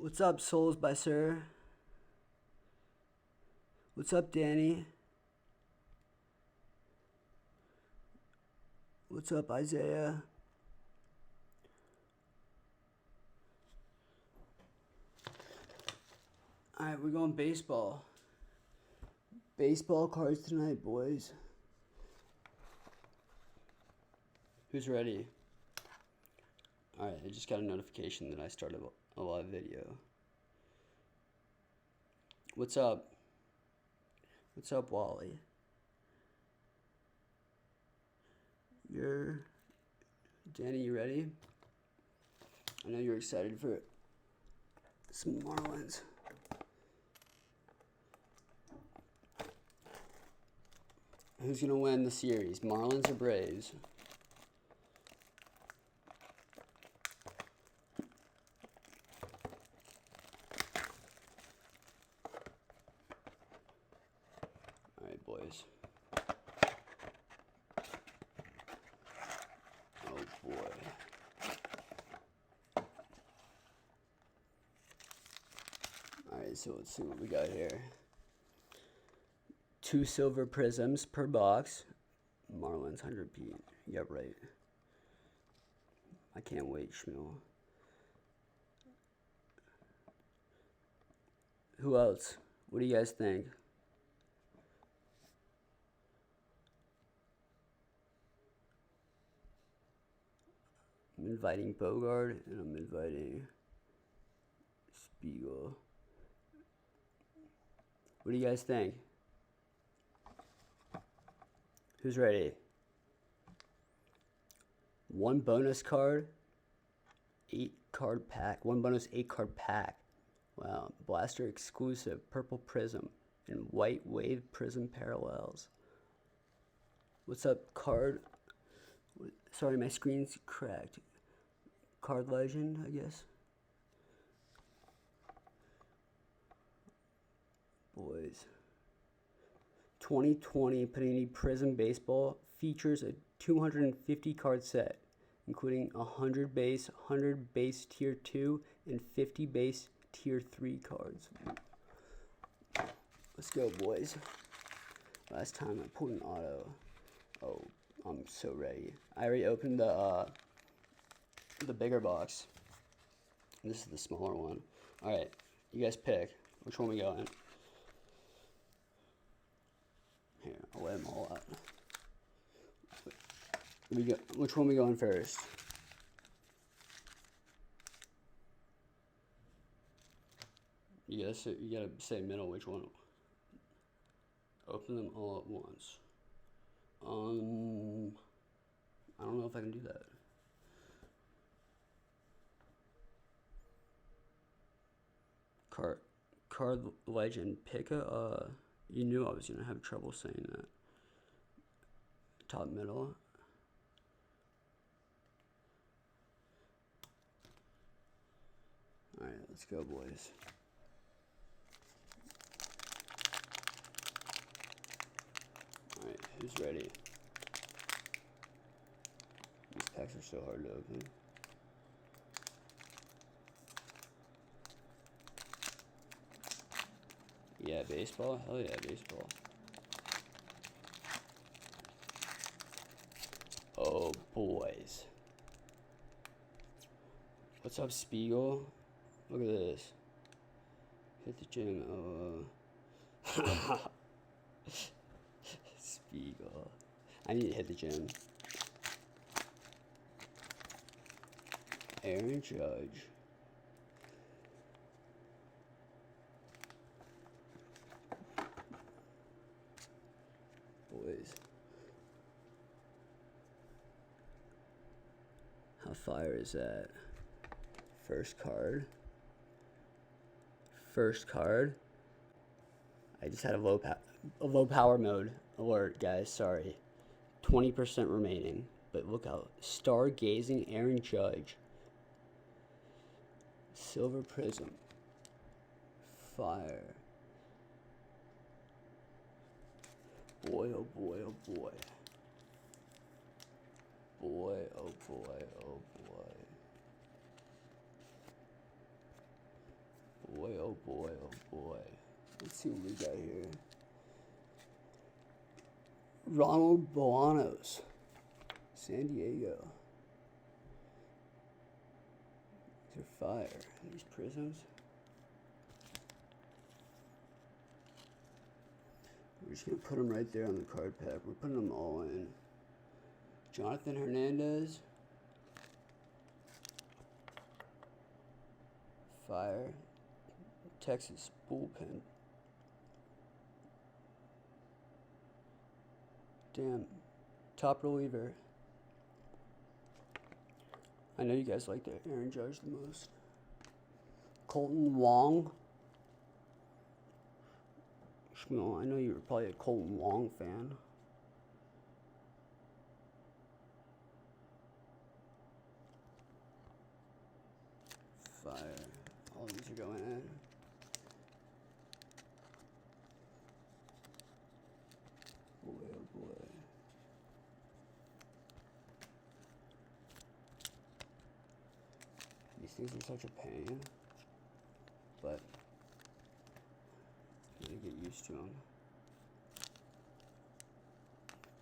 What's up, Souls by Sir? What's up, Danny? What's up, Isaiah? Alright, we're going baseball. Baseball cards tonight, boys. Who's ready? Alright, I just got a notification that I started a live video. What's up? What's up, Wally? Danny, you ready? I know you're excited for some Marlins. Who's going to win the series, Marlins or Braves? All right, boys. Oh, boy. All right, so let's see what we got here. 2 silver prisms per box. Marlins 100 Pete. Yep, right. I can't wait, Schmiel. Who else? What do you guys think? I'm inviting Bogard and I'm inviting Spiegel. What do you guys think? Who's ready? 1 bonus card, 8 card pack. 1 bonus 8 card pack. Wow. Blaster exclusive, purple prism, and white wave prism parallels. What's up, card? Sorry, my screen's cracked. Card legend, I guess. Boys. 2020 Panini Prism Baseball features a 250 card set, including 100 base, 100 base tier 2, and 50 base tier 3 cards. Let's go, boys. Last time I pulled an auto. Oh, I'm so ready. I already opened the bigger box. This is the smaller one. All right, you guys pick. Which one we going? Here, I'll lay them all out. Which one we going first? You gotta say middle. Which one? Open them all at once. I don't know if I can do that. Card legend. Pick a. You knew I was gonna have trouble saying that. Top middle. All right, let's go, boys. All right, who's ready? These packs are so hard to open. Yeah, baseball? Hell yeah, baseball. Oh, boys. What's up, Spiegel? Look at this. Hit the gym. Spiegel. I need to hit the gym. Aaron Judge. Boys. How fire is that? First card. First card. I just had a low power mode alert, guys. Sorry. 20% remaining. But look out. Stargazing Aaron Judge. Silver Prism. Fire. Boy, oh boy, oh boy. Boy, oh boy, oh boy. boy, oh boy, oh boy. Let's see what we got here. Ronald Boanos, San Diego. These are fire. These prisms. We're just going to put them right there on the card pack. We're putting them all in. Jonathan Hernandez. Fire. Texas bullpen. Damn. Top reliever. I know you guys like the Aaron Judge the most. Colton Wong. I know you were probably a Colton Wong fan. Fire. All these are going in. Boy, oh boy. These things are such a pain, but you gotta get used to them.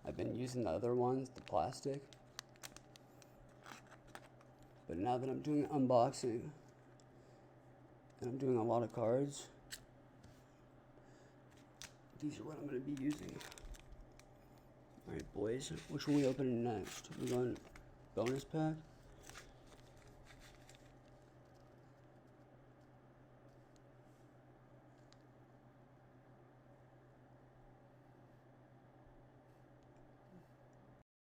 I've been using the other ones, the plastic, but now that I'm doing unboxing and I'm doing a lot of cards, these are what I'm gonna be using. All right, boys, which one are we opening next? We're going bonus pack.